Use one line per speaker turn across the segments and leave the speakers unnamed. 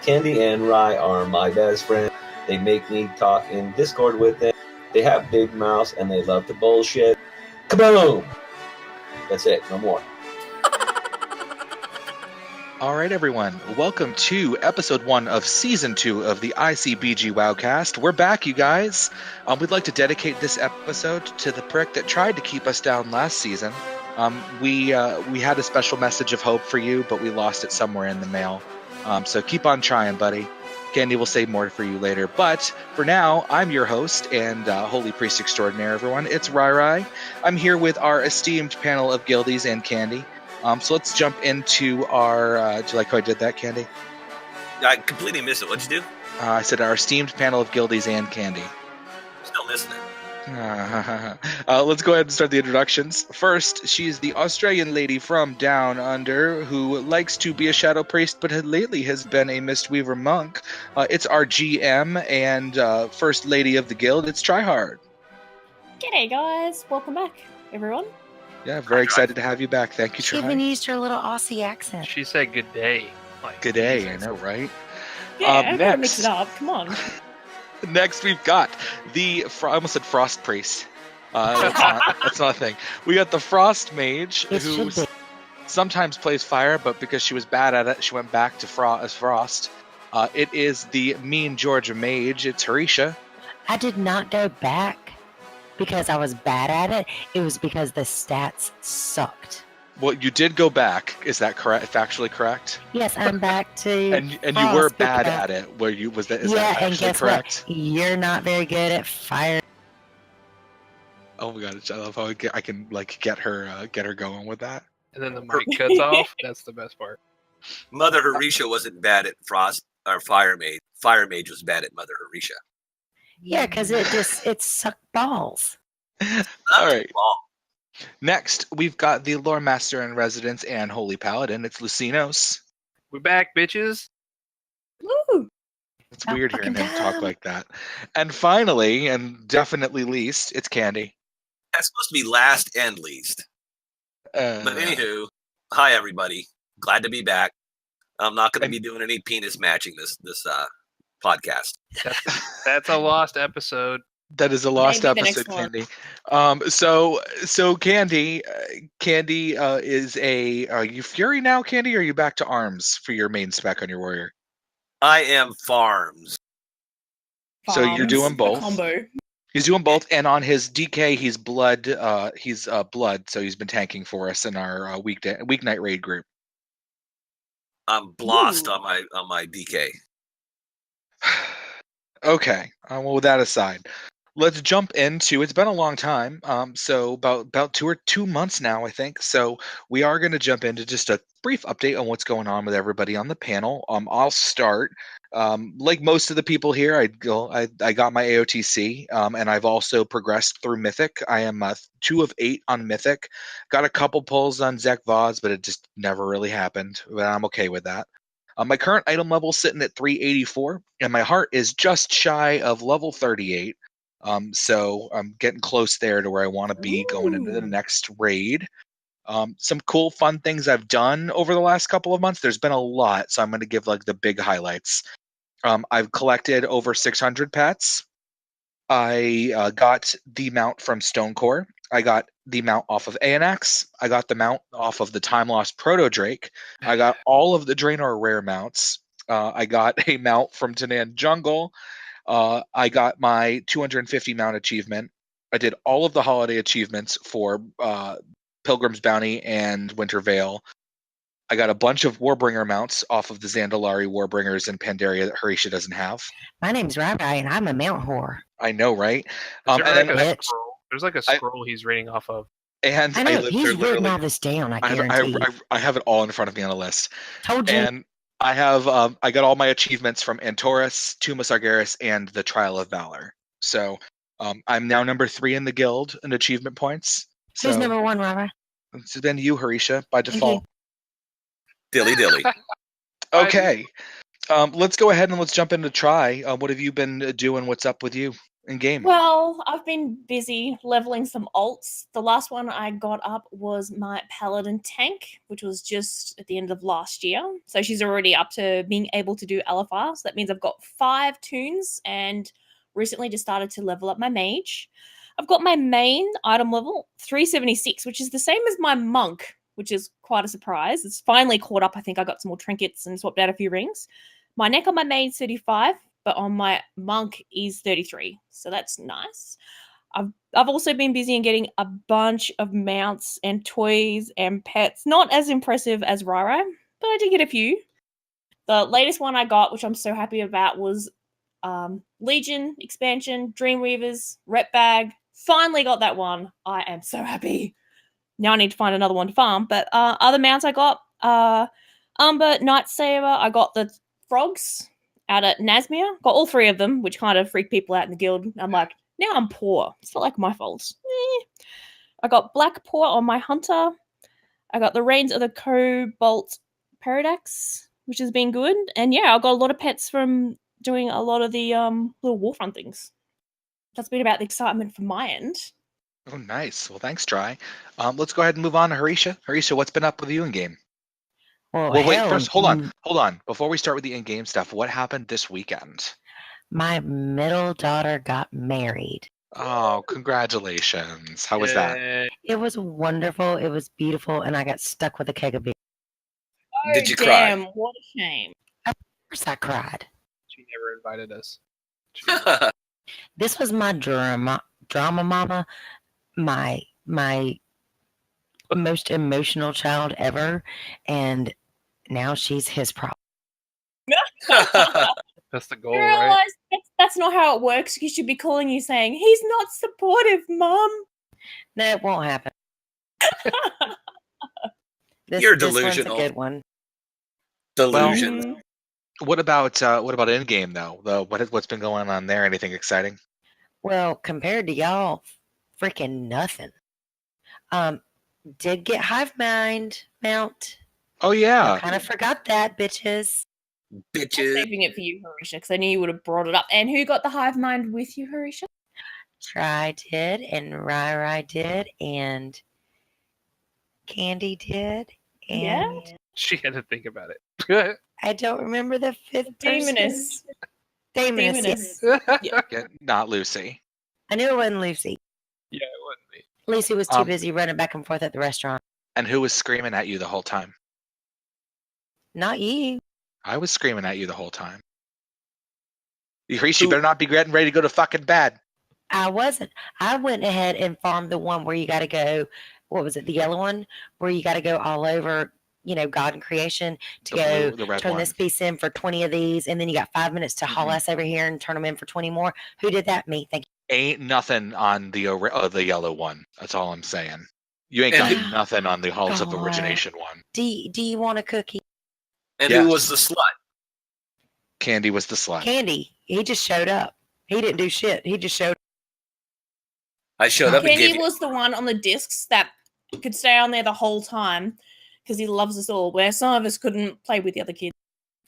Candy and Rye are my best friends. They make me talk in Discord with them. They have big mouths and they love to bullshit. Kaboom! That's it, no more.
All right, everyone. Welcome to episode 1 of season 2 of the ICBG WoWCast. We're back, you guys. We'd like to dedicate this episode to the prick that tried to keep us down last season. We had a special message of hope for you, but we lost it somewhere in the mail. So keep on trying, buddy. Candy will say more for you later. But for now, I'm your host and Holy Priest Extraordinaire, everyone. It's RyRy. I'm here with our esteemed panel of guildies and Candy. So let's jump into our... do you like how I did that, Candy?
I completely missed it. What'd you do?
I said our esteemed panel of guildies and Candy.
Still listening.
Let's go ahead and start the introductions. First, she's the Australian lady from Down Under who likes to be a shadow priest, but lately has been a Mistweaver monk. It's our GM and first lady of the guild. It's Tryhard.
G'day, guys. Welcome back, everyone.
Yeah, very excited to have you back. Thank you,
She
Try.
even used her little Aussie accent.
She said good day. Like,
Good day, I know, right?
Yeah, I'm gonna mix
next.
it up. Come on.
Next, we've got the... I almost said Frost Priest. That's not a thing. We got the Frost Mage,
It
who
should be.
sometimes plays fire, but because she was bad at it, she went back to as Frost. It is the mean Georgia Mage. It's Horisha.
I did not go back because I was bad at it. It was because the stats sucked.
Well, you did go back. Is that correct? Factually correct?
Yes, I'm back to.
And you were bad at it. Where you was that? Is
yeah,
that
and
actually
guess
correct?
what? You're not very good at fire.
Oh my god! I love how I can like get her going with that.
and then the mic cuts off. That's the best part.
Mother Horisha wasn't bad at Frost or Fire Mage. Fire Mage was bad at Mother Horisha.
Yeah, because it sucked balls.
All right.
Well,
Next, we've got the Lore Master in Residence and Holy Paladin. It's Lucinos.
We're back, bitches.
Woo!
It's
Oh,
weird hearing him
fucking
talk
dumb.
like that. And finally, and definitely least, it's Candy.
that's supposed to be last and least. But anywho, hi everybody. Glad to be back. I'm not going to be doing any penis matching this podcast.
That's a lost episode.
that is a lost
Maybe the next
episode,
one.
Candy. So Candy, is a. Are you Fury now, Candy? Or are you back to Arms for your main spec on your warrior?
I am Farms.
So you're
Farms,
doing
the
both.
combo.
He's doing both, and on his DK, he's blood. He's blood. So he's been tanking for us in our weeknight raid group.
I'm blast
Ooh.
on my DK.
Okay. Well, with that aside, let's jump into. It's been a long time. So about 2 months now, I think. So we are going to jump into just a brief update on what's going on with everybody on the panel. I'll start. Like most of the people here, I got my AOTC, and I've also progressed through Mythic. I am 2 of 8 on Mythic. Got a couple pulls on Zek Vods, but it just never really happened. But I'm okay with that. My current item level is sitting at 384, and my heart is just shy of level 38. So I'm getting close there to where I want to be going into the
Ooh.
next raid. Some cool, fun things I've done over the last couple of months. There's been a lot, so I'm going to give like the big highlights. I've collected over 600 pets. I got the mount from Stonecore. I got the mount off of Anax. I got the mount off of the Time Lost Proto Drake. I got all of the Draenor rare mounts. I got a mount from Tanan Jungle. I got my 250 mount achievement. I did all of the holiday achievements for Pilgrim's Bounty and Winter Veil. I got a bunch of Warbringer mounts off of the Zandalari Warbringers in Pandaria that Horisha doesn't have.
My name's RyRy, and I'm a mount whore.
I know, right?
Is
And
there like
then-
a
Bitch.
scroll? There's like a scroll he's reading off of.
and
I know
they're
he's written
literally-
all this down. I
I
guarantee.
I have it all in front of me on a list.
Told you.
And I have I got all my achievements from Antorus, Tomb of Sargeras, and the Trial of Valor. So I'm now number 3 in the guild in achievement points.
Who's
So
number 1, RyRy?
it's been you, Horisha, by
you.
default.
Dilly dilly.
Okay. Let's go ahead and let's jump into Try. What have you been doing? What's up with you in game?
Well, I've been busy leveling some alts. The last one I got up was my Paladin tank, which was just at the end of last year. So she's already up to being able to do LFR. So that means I've got 5 tunes and recently just started to level up my mage. I've got my main item level 376, which is the same as my monk, which is quite a surprise. It's finally caught up. I think I got some more trinkets and swapped out a few rings. My neck on my main is 35, but on my monk is 33. So that's nice. I've also been busy in getting a bunch of mounts and toys and pets. Not as impressive as RyRy, but I did get a few. The latest one I got, which I'm so happy about, was Legion expansion, Dreamweavers, Rep Bag. Finally got that one. I am so happy. Now I need to find another one to farm. But other mounts I got, Umber, Night Saber. I got the frogs out at Nazmir. Got all 3 of them, which kind of freaked people out in the guild. I'm like, now I'm poor. It's not like my fault. I got Black Paw on my Hunter. I got the Reigns of the Cobalt Paradox, which has been good. And yeah, I got a lot of pets from doing a lot of the little Warfront things. That's been about the excitement from my end.
Oh, nice. Well, thanks, Dry. Let's go ahead and move on to Horisha. Horisha, what's been up with you in game?
Well,
Wait, first, hold on. Before we start with the in-game stuff, what happened this weekend?
My middle daughter got married.
Oh, congratulations. How was that?
It was wonderful. It was beautiful, and I got stuck with a keg of beer.
Oh,
Did you
damn, what a shame.
Of course I cried.
She never invited us.
This was my drama mama, my most emotional child ever, and now she's his problem.
That's the goal,
You
right?
realize that's not how it works. He should be calling you saying, he's not supportive, Mum.
No, it won't happen.
You're
This
delusional.
one's a good one.
Delusion.
What about in-game though? What's been going on there? Anything exciting?
Well, compared to y'all, freaking nothing. Did get Hive Mind mount.
Oh yeah.
Kind of forgot that, bitches.
I'm
Bitches.
saving it for you, Horisha, because I knew you would have brought it up. And who got the hive mind with you, Horisha?
Try did, and RyRy did, and Candy did, and
Yeah?
She had to think about it.
I don't remember the 5th
Demoness.
person. Demoness.
Yeah.
Yeah, not Lucy.
I knew it wasn't Lucy.
Yeah, it wasn't me.
Lucy was too busy running back and forth at the restaurant.
And who was screaming at you the whole time?
Not you.
I was screaming at you the whole time. Horisha better not be getting ready to go to fucking bed.
I wasn't. I went ahead and farmed the one where you got to go. What was it? The yellow one where you got to go all over. God and creation to
The red
turn
one.
this piece in for 20 of these, and then you got 5 minutes to haul ass over here and turn them in for 20 more. Who did that? Me. Thank you.
Ain't nothing on the yellow one. That's all I'm saying. You ain't got nothing on the Halls of
God.
Origination one.
Do you want a cookie?
And
Yes.
who was the slut?
Candy was the slut.
Candy. He just showed up. He didn't do shit. He just showed up.
I showed up and
Candy
gave you.
was the one on the discs that could stay on there the whole time because he loves us all, where some of us couldn't play with the other kids.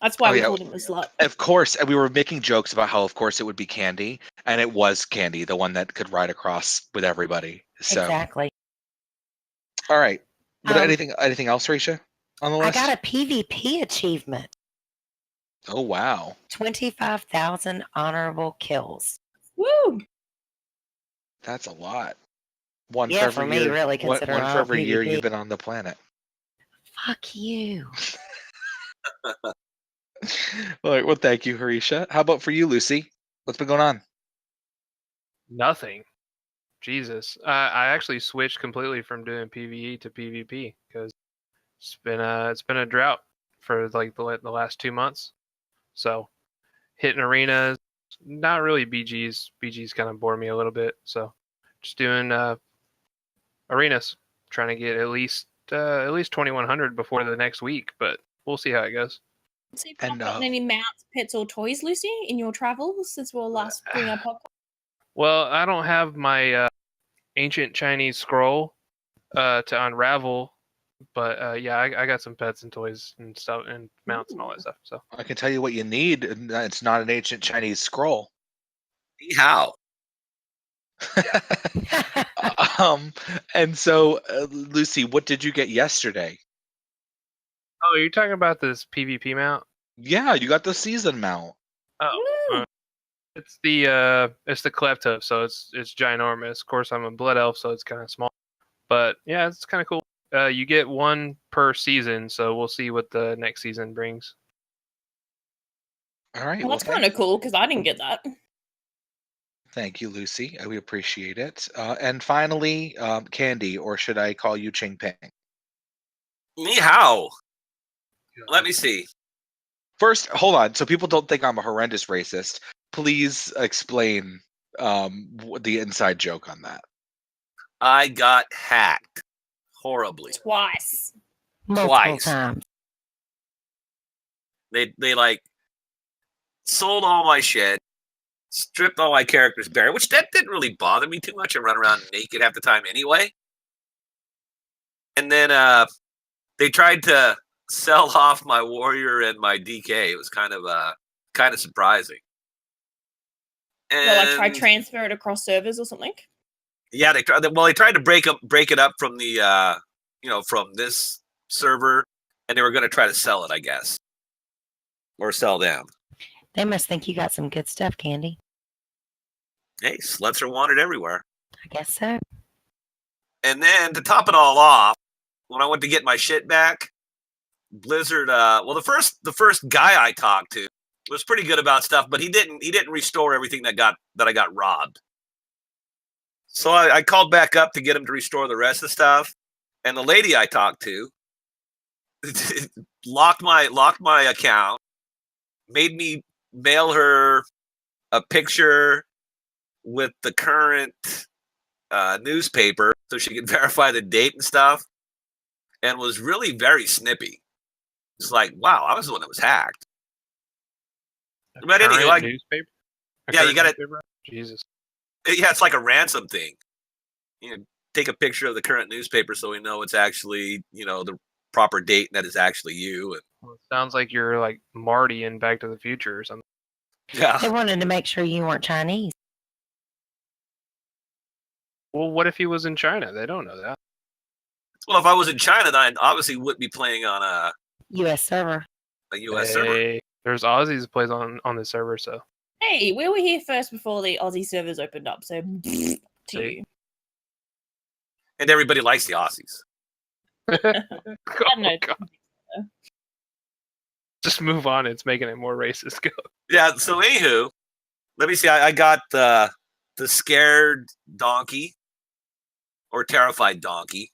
That's why we called him a slut.
Of course, and we were making jokes about how, of course, it would be Candy, and it was Candy, the one that could ride across with everybody. So,
Exactly.
all right. But anything else, Horisha, on the list?
I got a PvP achievement.
Oh wow!
25,000 honorable kills.
Woo!
That's a lot. One
Yeah,
for every
for me,
year.
really,
one
considering
for every year
PvP.
you've been on the planet.
Fuck you.
All right. Well, thank you, Horisha. How about for you, Lucy? What's been going on?
Nothing. Jesus. I actually switched completely from doing PvE to PvP because it's been a drought for like the last 2 months. So hitting arenas, not really BGs. BGs kind of bore me a little bit. So just doing arenas, trying to get at least 2,100 before the next week. But we'll see how it goes.
So you've not gotten any mounts, pets, or toys, Lucy, in your travels since we were last doing our podcast?
Well, I don't have my ancient Chinese scroll to unravel, but yeah, I got some pets and toys and stuff and mounts and all that stuff. So
I can tell you what you need. And it's not an ancient Chinese scroll.
How?
And so, Lucy, what did you get yesterday?
Oh, you're talking about this PvP mount?
Yeah, you got the season mount.
Oh, it's the Klepto, so it's ginormous. Of course, I'm a blood elf, so it's kind of small. But yeah, it's kind of cool. You get one per season, so we'll see what the next season brings.
All right.
Well, that's kind of cool because I didn't get that.
Thank you, Lucy. We appreciate it. And finally, Candy, or should I call you Ching Ping?
Ni hao. Let me see.
First, hold on. So people don't think I'm a horrendous racist. Please explain the inside joke on that.
I got hacked horribly.
Twice.
Multiple times.
They like sold all my shit, stripped all my characters bare, which that didn't really bother me too much. I run around naked half the time anyway. And then they tried to sell off my warrior and my DK. It was kind of surprising. And
Well, like try transfer it across servers or something.
Yeah, they tried. Well, they tried to break it up from the from this server, and they were going to try to sell it, I guess, or sell them.
They must think you got some good stuff, Candy.
Hey, sluts are wanted everywhere.
I guess so.
And then to top it all off, when I went to get my shit back, Blizzard. Well, the first guy I talked to was pretty good about stuff, but he didn't restore everything that I got robbed. So I called back up to get him to restore the rest of the stuff, and the lady I talked to locked my account, made me mail her a picture with the current newspaper so she could verify the date and stuff, and was really very snippy. It's like, wow, I was the one that was hacked. But anyway,
newspaper?
Yeah, you got it.
Jesus.
Yeah, it's like a ransom thing. You know, take a picture of the current newspaper so we know it's actually, the proper date and that is actually you. And
Well, it sounds like you're like Marty in Back to the Future or something.
yeah.
They wanted to make sure you weren't Chinese.
Well, what if he was in China? They don't know that.
Well, if I was in China, then I obviously wouldn't be playing on a
U.S. server.
U.S. server.
There's Aussies that plays on the server, so.
Hey, we were here first before the Aussie servers opened up, so to you.
And everybody likes the Aussies.
I don't know.
God. Just move on. It's making it more racist. Go.
Yeah. So, anywho, let me see. I got the scared donkey or terrified donkey.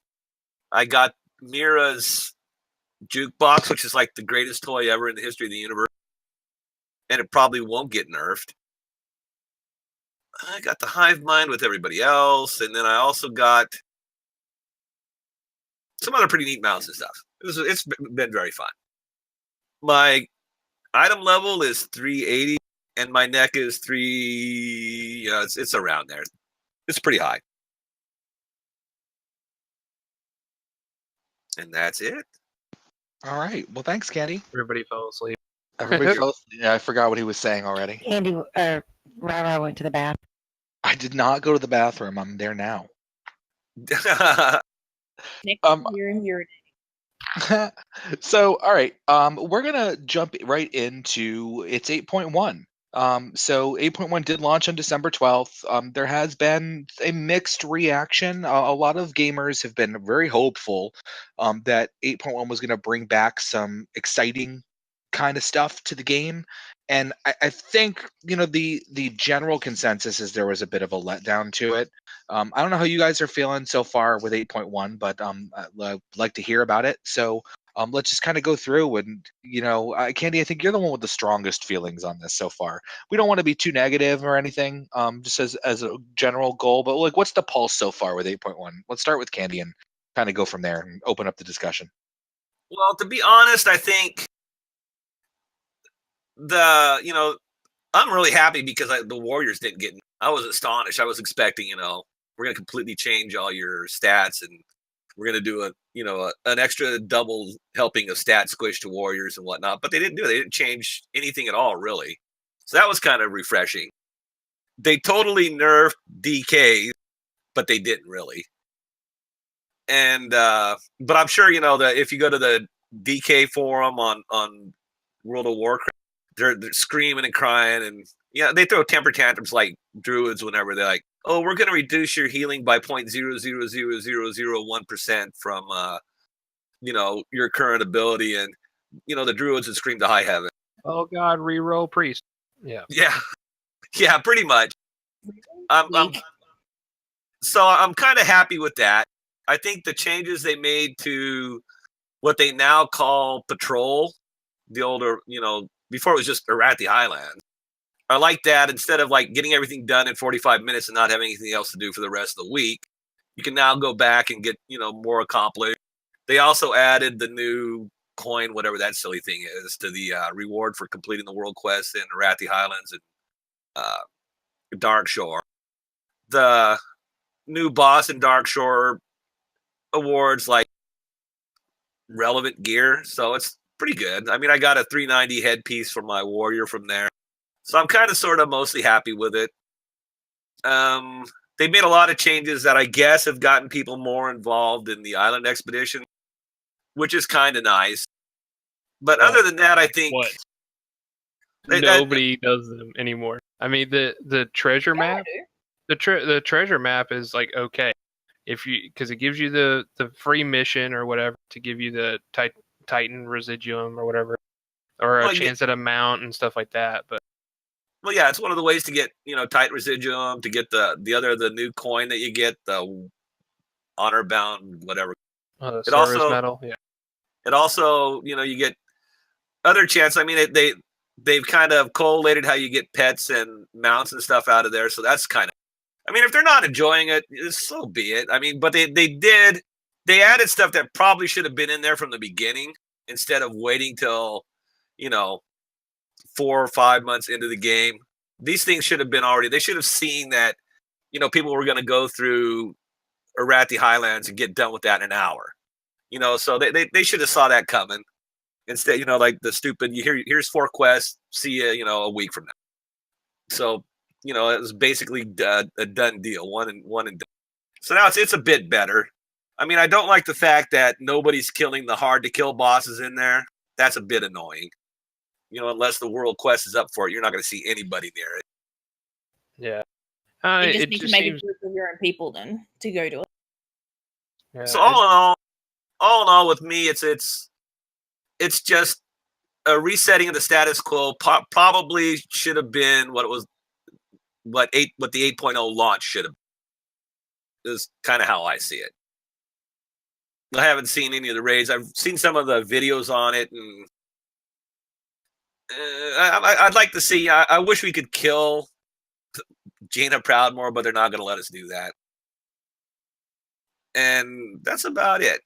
I got Mira's jukebox, which is like the greatest toy ever in the history of the universe, and it probably won't get nerfed. I got the hive mind with everybody else, and then I also got some other pretty neat mounts and stuff. It's been very fun. My item level is 380, and my neck is 3. It's around there. It's pretty high. And that's it.
All right. Well, thanks, Candy.
Everybody fell asleep.
Everybody fell asleep. Yeah, I forgot what he was saying already.
Andy, RyRy went to the bath.
I did not go to the bathroom. I'm there now.
Nick, you're in your
So, all right. We're gonna jump right into it's 8.1. So 8.1 did launch on December 12th. There has been a mixed reaction. A lot of gamers have been very hopeful that 8.1 was going to bring back some exciting kind of stuff to the game. And I think, the general consensus is there was a bit of a letdown to it. I don't know how you guys are feeling so far with 8.1, but I'd like to hear about it. So let's just kind of go through and, Candy, I think you're the one with the strongest feelings on this so far. We don't want to be too negative or anything, just as a general goal, but like, what's the pulse so far with 8.1? Let's start with Candy and kind of go from there and open up the discussion.
Well, to be honest, I think I'm really happy because the Warriors didn't get. I was astonished. I was expecting, we're going to completely change all your stats and we're going to do an extra double helping of stat squish to Warriors and whatnot. But they didn't do it. They didn't change anything at all, really. So that was kind of refreshing. they totally nerfed DK, but they didn't really. And but I'm sure that if you go to the DK forum on World of Warcraft, they're screaming and crying, and they throw temper tantrums like druids whenever they're like, "Oh, we're going to reduce your healing by 0.0000001% from your current ability," and the druids would scream to high heaven.
Oh God, reroll priest. Yeah.
Yeah, pretty much. So I'm kind of happy with that. I think the changes they made to what they now call patrol, the older, before it was just Arathi Highlands. I like that. Instead of like getting everything done in 45 minutes and not having anything else to do for the rest of the week, you can now go back and get, more accomplished. They also added the new coin, whatever that silly thing is, to the reward for completing the world quest in Arathi Highlands and Dark Shore. The new boss in Dark Shore awards like relevant gear, so it's pretty good. I mean, I got a 390 headpiece for my warrior from there, so I'm kind of sort of mostly happy with it. They made a lot of changes that I guess have gotten people more involved in the island expedition, which is kind of nice. But other than that, I think
nobody does them anymore. I mean, the treasure map, the treasure map is like okay. Because it gives you the free mission or whatever to give you the Titan residuum or whatever, or a chance at a mount and stuff like that. But
it's one of the ways to get Titan residuum, to get the new coin that you get, the honor bound whatever.
The service medal. Yeah.
It also you get other chances. I mean they've kind of collated how you get pets and mounts and stuff out of there, so that's kind of. I mean, if they're not enjoying it, so be it. I mean, but they added stuff that probably should have been in there from the beginning instead of waiting till, 4 or 5 months into the game. These things should have been already. They should have seen that, people were going to go through Arathi Highlands and get done with that in an hour. So they should have saw that coming. Instead, like the stupid, here's 4 quests, see you, a week from now. So, it was basically a done deal, one and done. So now it's a bit better. I mean, I don't like the fact that nobody's killing the hard to kill bosses in there. That's a bit annoying. Unless the world quest is up for it, you're not going to see anybody near it.
Yeah.
You just need to make a group of your own people then to go to it.
Yeah, so all in all, with me, it's just a resetting of the status quo. Probably should have been what it was. What the 8.0 launch should have been, is kind of how I see it. I haven't seen any of the raids. I've seen some of the videos on it, and I'd like to see. I wish we could kill Jaina Proudmore, but they're not going to let us do that. And that's about it.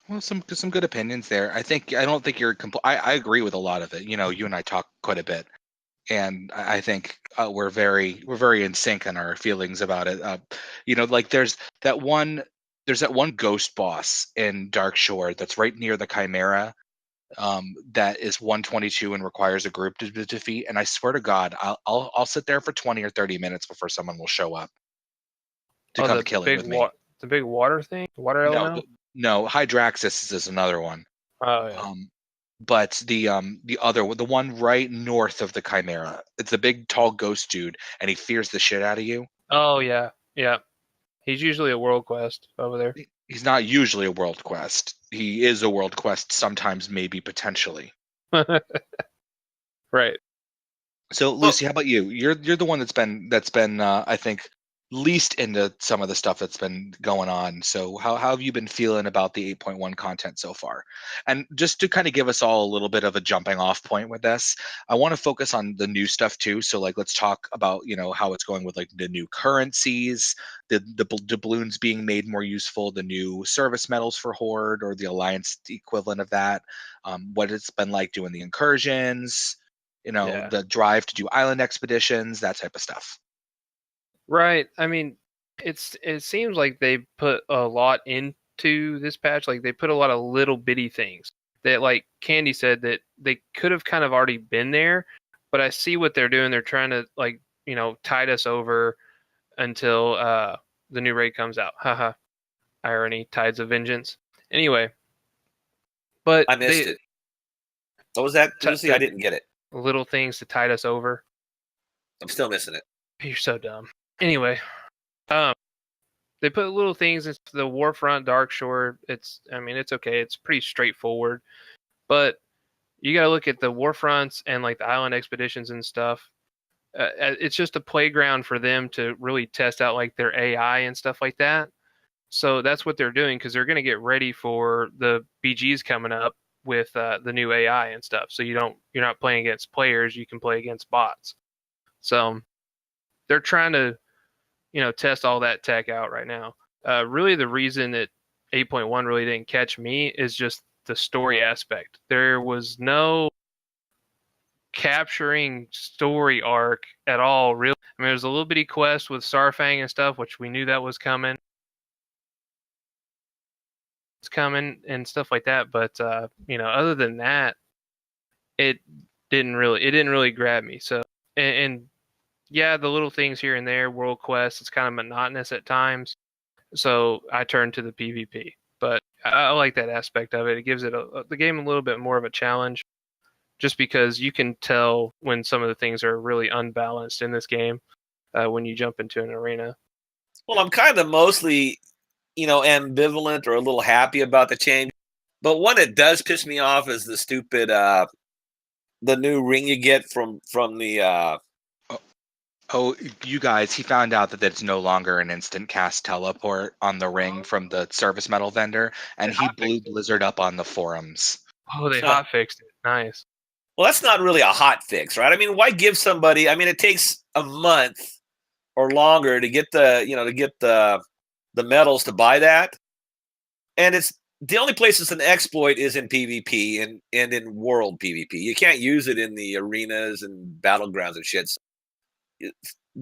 Well, some good opinions there. I don't think you're. I agree with a lot of it. You and I talk quite a bit. And I think we're very in sync on our feelings about it. Like there's that one ghost boss in Dark Shore that's right near the Chimera, that is 122 and requires a group to defeat. And I swear to God, I'll sit there for 20 or 30 minutes before someone will show up to come kill it with me.
The big water thing, water elemental.
No, Hydraxis is another one.
Oh yeah.
But the one right north of the Chimera, it's a big tall ghost dude, and he fears the shit out of you.
Oh yeah. He's usually a world quest over there.
He's not usually a world quest. He is a world quest sometimes, maybe potentially.
Right.
So Lucy, how about you? You're the one that's been I think least into some of the stuff that's been going on. So how have you been feeling about the 8.1 content so far? And just to kind of give us all a little bit of a jumping off point with this, I want to focus on the new stuff too. So like, let's talk about, how it's going with like the new currencies, the doubloons being made more useful, the new service medals for Horde or the Alliance equivalent of that, what it's been like doing the incursions, the drive to do island expeditions, that type of stuff.
Right. I mean, it seems like they put a lot into this patch. Like they put a lot of little bitty things that, like Candy said, that they could have kind of already been there. But I see what they're doing. They're trying to like tide us over until the new raid comes out. Haha. Irony, Tides of Vengeance. Anyway, but
I missed it. What was that, Lucy? I didn't get it.
Little things to tide us over.
I'm still missing it.
You're so dumb. Anyway, they put little things into the Warfront Darkshore. It's okay. It's pretty straightforward, but you got to look at the Warfronts and like the Island Expeditions and stuff. It's just a playground for them to really test out like their AI and stuff like that. So that's what they're doing because they're going to get ready for the BGs coming up with the new AI and stuff. So you're not playing against players, you can play against bots. So they're trying to, test all that tech out right now. Really, the reason that 8.1 really didn't catch me is just the story aspect. There was no capturing story arc at all, really. I mean, there's a little bitty quest with Starfang and stuff, which we knew that was coming. Coming and stuff like that, but other than that, it didn't really grab me. So and yeah, the little things here and there, world quests, it's kind of monotonous at times, so I turned to the PvP. But I like that aspect of it. It gives the game a little bit more of a challenge, just because you can tell when some of the things are really unbalanced in this game when you jump into an arena.
Well, I'm kind of mostly ambivalent or a little happy about the change. But one that does piss me off is the stupid, the new ring you get from the.
Oh, you guys, he found out that it's no longer an instant cast teleport on the ring from the service metal vendor, and he blew Blizzard up on the forums.
Oh, they hot fixed it. Nice.
Well, that's not really a hot fix, right? I mean, why give somebody? I mean, it takes a month or longer to get the medals to buy that, and it's the only place it's an exploit is in PvP and in world PvP. You can't use it in the arenas and battlegrounds and shit. So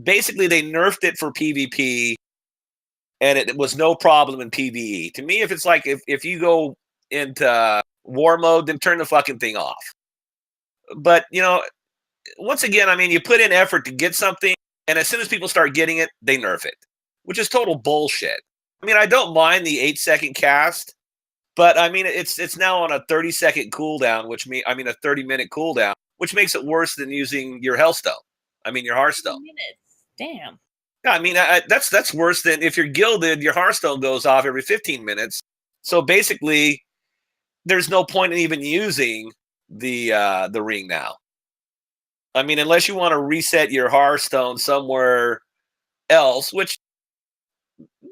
basically, they nerfed it for PvP, and it was no problem in PvE. To me, if it's like if you go into war mode, then turn the fucking thing off. But once again, I mean, you put in effort to get something, and as soon as people start getting it, they nerf it, which is total bullshit. I mean, I don't mind the 8-second cast, but I mean, it's now on a 30-second cooldown, a 30-minute cooldown, which makes it worse than using your Hellstone. I mean, your Hearthstone.
Minutes. Damn.
Yeah, I mean, that's worse than if you're gilded, your Hearthstone goes off every 15 minutes. So basically, there's no point in even using the ring now. I mean, unless you want to reset your Hearthstone somewhere else, which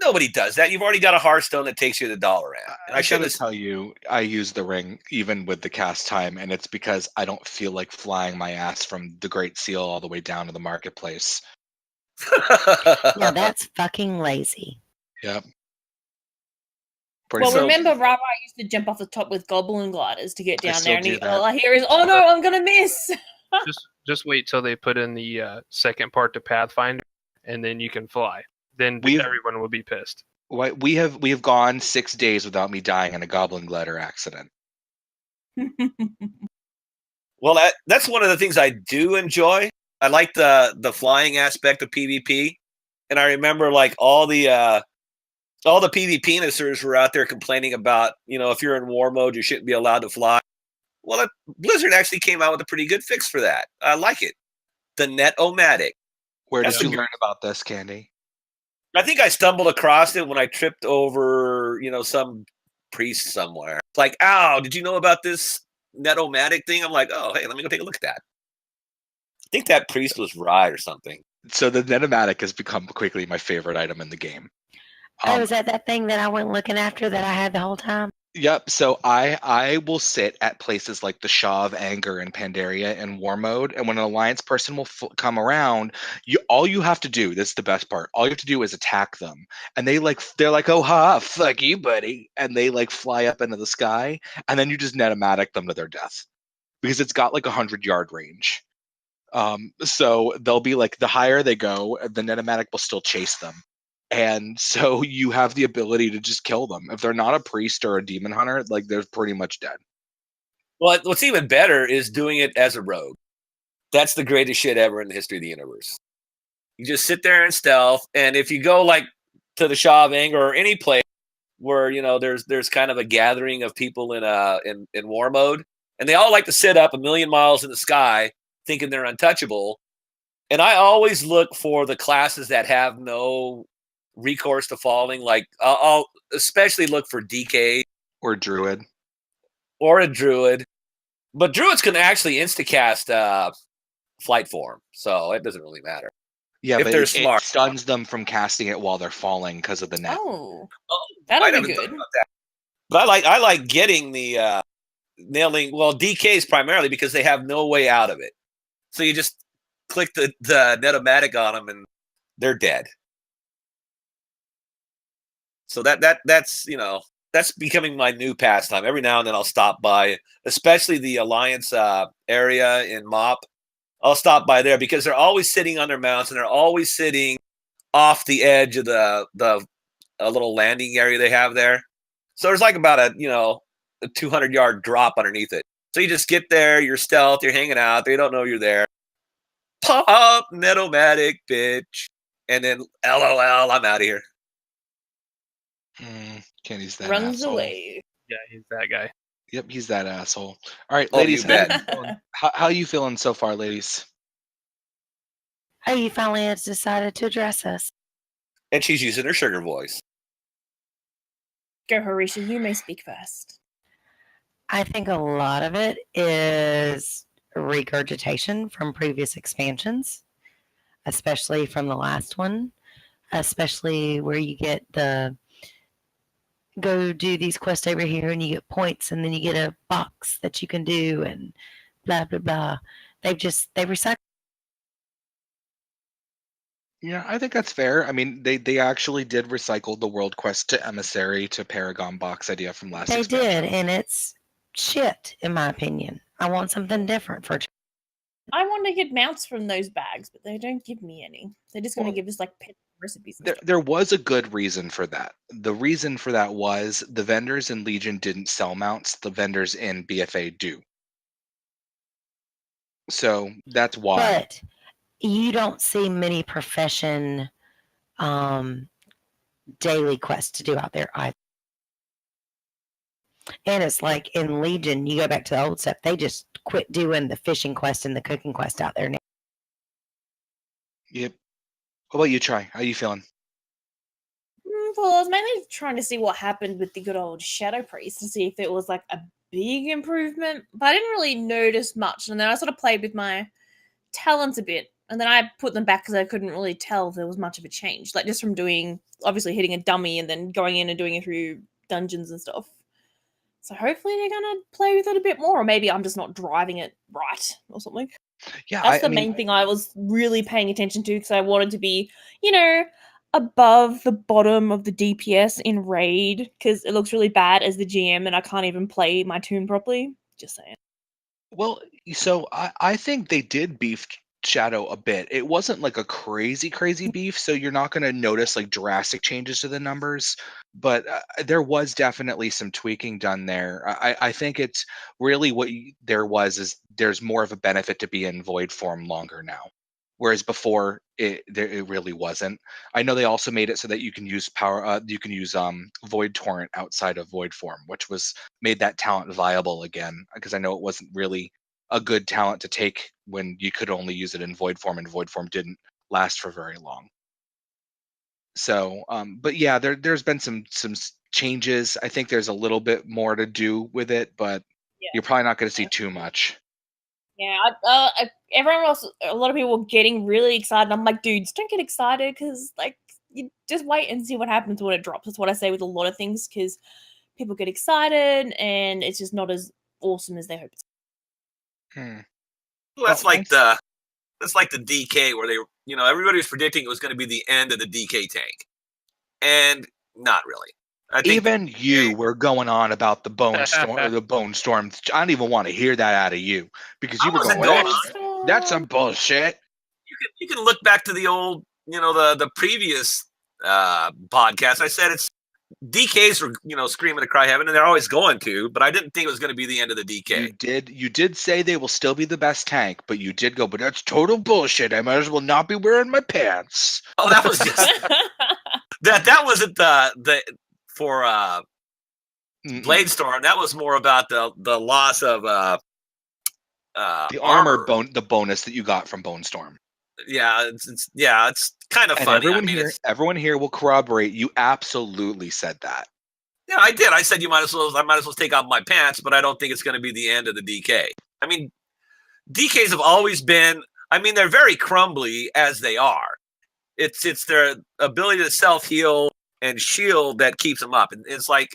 nobody does that. You've already got a Hearthstone that takes you to Dalaran.
I should tell you, I use the ring even with the cast time, and it's because I don't feel like flying my ass from the Great Seal all the way down to the marketplace.
Now that's fucking lazy.
Yep.
Remember, RyRy used to jump off the top with goblin gliders to get down there, and all I hear is, "Oh no, I'm gonna miss."
just wait till they put in the second part to Pathfinder, and then you can fly. Then everyone will be pissed.
We have gone 6 days without me dying in a goblin glider accident.
Well, that's one of the things I do enjoy. I like the flying aspect of PvP, and I remember like all the PvP-nessers were out there complaining about, if you're in war mode, you shouldn't be allowed to fly. Well, Blizzard actually came out with a pretty good fix for that. I like it. The Net-O-Matic.
Where did you learn about this, Candy?
I think I stumbled across it when I tripped over, some priest somewhere. It's like, ow, did you know about this Net-O-Matic thing? I'm like, oh, hey, let me go take a look at that. I think that priest was RyRy or something.
So the Net-O-Matic has become quickly my favorite item in the game.
Is that thing that I went looking after that I had the whole time?
Yep. So I will sit at places like the Shaw of Anger and Pandaria in war mode, and when an alliance person will come around, all you have to do, this is the best part, all you have to do is attack them, and they're like, oh ha, fuck you, buddy, and they like fly up into the sky, and then you just Net-O-Matic them to their death because it's got like 100-yard range. So they'll be like, the higher they go, the Net-O-Matic will still chase them. And so you have the ability to just kill them. If they're not a priest or a demon hunter, like they're pretty much dead.
Well, what's even better is doing it as a rogue. That's the greatest shit ever in the history of the universe. You just sit there in stealth, and if you go like to the Shaw of Anger or any place where there's kind of a gathering of people in war mode, and they all like to sit up a million miles in the sky thinking they're untouchable. And I always look for the classes that have no recourse to falling. Like I'll especially look for DK
Or Druid.
or a Druid, but Druids can actually instacast flight form, so it doesn't really matter.
Yeah,
If
but
they're
it
smart.
stuns them from casting it while they're falling because of the net.
Oh,
Oh,
that'll
I
be
haven't thought
good.
about that. But I like getting the nailing. Well, DKs primarily because they have no way out of it. So you just click the Netomatic on them and they're dead. So that's becoming my new pastime. Every now and then I'll stop by, especially the Alliance area in MOP. I'll stop by there because they're always sitting on their mounts and they're always sitting off the edge of the little landing area they have there. So there's like about a 200-yard drop underneath it. So you just get there, you're stealth, you're hanging out, they don't know you're there. Pop, Netomatic, bitch. And then LOL, I'm out of here.
Can't use that
Runs
asshole.
away.
Yeah, he's that guy.
Yep, he's that asshole. All right,
Oh,
ladies,
you bet.
how you feeling so far, ladies?
Oh, you finally has decided to address us.
And she's using her sugar voice.
Go, Horisha. You may speak first.
I think a lot of it is regurgitation from previous expansions, especially from the last one, especially where you get the go do these quests over here and you get points and then you get a box that you can do and blah, blah, blah. They recycle.
Yeah, I think that's fair. I mean, they actually did recycle the world quest to emissary to Paragon box idea from last
They
expansion.
did, and it's shit, in my opinion. I want something different for.
I want to get mounts from those bags, but they don't give me any. They're just going to
Well,
give us like pet recipes. And
There,
stuff.
there was a good reason for that. The reason for that was the vendors in Legion didn't sell mounts. The vendors in BFA do. So that's why.
But you don't see many profession daily quests to do out there either. And it's like in Legion, you go back to the old stuff, they just quit doing the fishing quest and the cooking quest out there now.
Yep. What about you, Try? How you feeling?
Well, I was mainly trying to see what happened with the good old Shadow Priest to see if it was like a big improvement, but I didn't really notice much. And then I sort of played with my talents a bit, and then I put them back because I couldn't really tell if there was much of a change, like just from doing obviously hitting a dummy and then going in and doing it through dungeons and stuff. So hopefully they're gonna play with it a bit more, or maybe I'm just not driving it right or something.
Yeah,
That's the main thing I was really paying attention to because I wanted to be, above the bottom of the DPS in Raid because it looks really bad as the GM and I can't even play my tune properly. Just saying.
Well, so I think they did beef Shadow a bit. It wasn't like a crazy beef, so you're not going to notice like drastic changes to the numbers, but there was definitely some tweaking done there. I think it's really what there was is there's more of a benefit to be in void form longer now, whereas before it really wasn't. I know they also made it so that you can use void torrent outside of void form, which made that talent viable again, because I know it wasn't really a good talent to take when you could only use it in void form, and void form didn't last for very long. So, but yeah, there's been some changes. I think there's a little bit more to do with it, but you're probably not going to see too much.
Yeah, everyone else, a lot of people were getting really excited. I'm like, dudes, don't get excited because, like, you just wait and see what happens when it drops. That's what I say with a lot of things because people get excited and it's just not as awesome as they hope it's.
Well, that's like the DK where everybody was predicting it was going to be the end of the DK tank, and not really. I think
Even you were going on about the bone storm. I don't even want to hear that out of you because you were going. That's some bullshit.
You can look back to the old, the previous podcast. I said DKs were, screaming to cry heaven, and they're always going to. But I didn't think it was going to be the end of the DK.
You did say they will still be the best tank, but you did go, but that's total bullshit. I might as well not be wearing my pants.
Oh, that was just that wasn't the for Bladestorm. That was more about the loss of
the armor the bonus that you got from Bone Storm.
Yeah, it's kind of
and
funny.
Everyone here will corroborate. You absolutely said that.
Yeah, I did. I said I might as well take off my pants, but I don't think it's going to be the end of the DK. I mean, DKs have always been. I mean, they're very crumbly as they are. It's their ability to self heal and shield that keeps them up. And it's like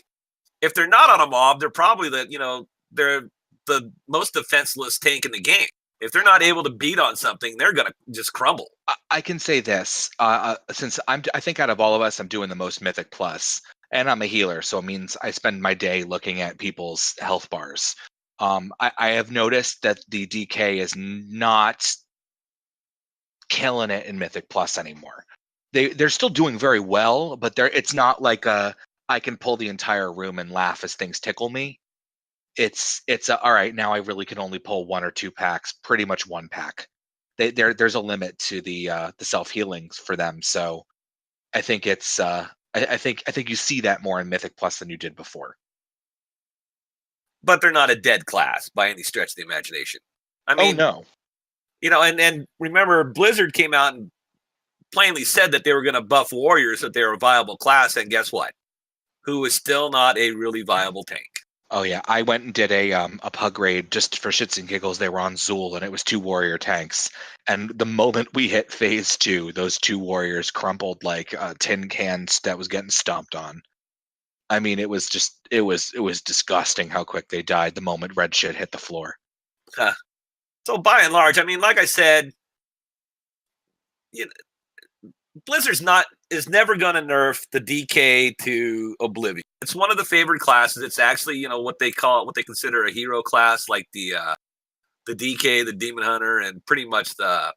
if they're not on a mob, they're probably they're the most defenseless tank in the game. If they're not able to beat on something, they're gonna just crumble.
I can say this, since I think out of all of us, I'm doing the most Mythic Plus, and I'm a healer, so it means I spend my day looking at people's health bars. I have noticed that the DK is not killing it in Mythic Plus anymore. They're still doing very well, but it's not like I can pull the entire room and laugh as things tickle me. It's all right. Now I really can only pull 1 or 2 packs, pretty much 1 pack. There's a limit to the self healings for them. So I think it's I think you see that more in Mythic Plus than you did before.
But they're not a dead class by any stretch of the imagination. I mean,
oh
no. And remember, Blizzard came out and plainly said that they were going to buff warriors, that they were a viable class, and guess what? Who is still not a really viable tank.
Oh yeah, I went and did a pug raid just for shits and giggles. They were on Zool, and it was 2 warrior tanks. And the moment we hit phase 2, those 2 warriors crumpled like tin cans that was getting stomped on. I mean, it was disgusting how quick they died the moment red shit hit the floor.
So by and large, I mean, like I said, Blizzard's is never going to nerf the DK to oblivion. It's one of the favored classes. It's actually, what they consider a hero class, like the DK, the Demon Hunter, and pretty much the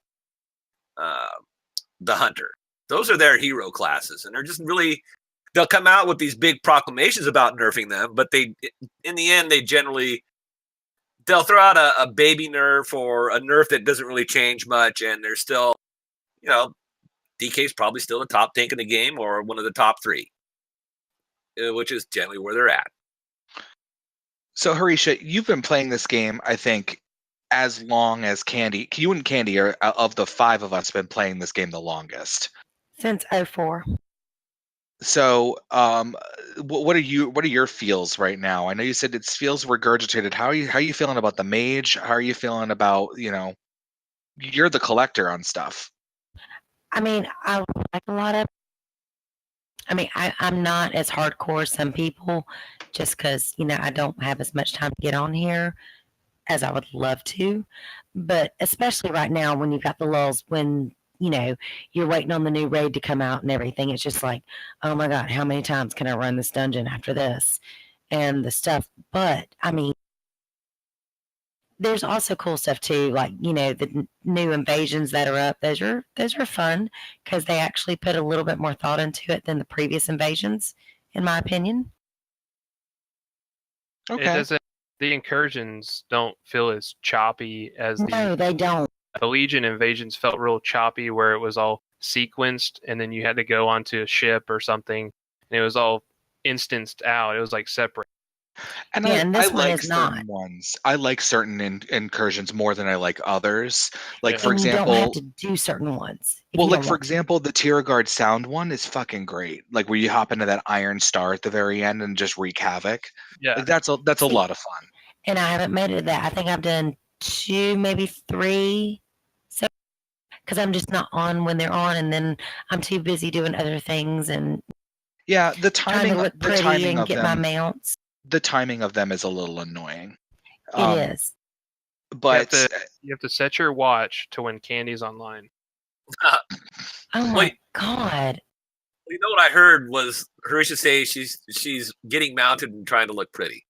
Hunter. Those are their hero classes, and they're just really. They'll come out with these big proclamations about nerfing them, but in the end, they'll throw out a baby nerf or a nerf that doesn't really change much, and they're still, DK's probably still the top tank in the game or one of the top 3, which is generally where they're at.
So, Horisha, you've been playing this game, I think, as long as Candy. You and Candy are, of the 5 of us, been playing this game the longest.
Since 2004.
So, what are your feels right now? I know you said it feels regurgitated. How are you feeling about the mage? How are you feeling about, you're the collector on stuff.
I mean, I like a lot of. I mean, I'm not as hardcore as some people, just because I don't have as much time to get on here as I would love to. But especially right now, when you've got the lulls, when you're waiting on the new raid to come out and everything, it's just like, oh my god, how many times can I run this dungeon after this and the stuff? But I mean, there's also cool stuff too, like the new invasions that are up. Those are fun because they actually put a little bit more thought into it than the previous invasions, in my opinion.
Okay. The incursions don't feel as choppy as
no, they don't.
The Legion invasions felt real choppy, where it was all sequenced, and then you had to go onto a ship or something, and it was all instanced out. It was like separate.
And I like certain ones. I like certain incursions more than I like others. Like, for example,
you don't have to do certain ones.
Well, like, for example, the Tier Guard sound one is fucking great. Like, where you hop into that Iron Star at the very end and just wreak havoc.
Yeah,
like, that's a lot of fun.
And I haven't made it to that. I think I've done 2, maybe 3. So, because I'm just not on when they're on, and then I'm too busy doing other things and
yeah, the timing,
trying to look pretty and
of
get
them,
my mounts.
The timing of them is a little annoying.
It is.
But
you have to set your watch to when Candy's online.
Oh my god!
You know what I heard was Horisha say she's getting mounted and trying to look pretty.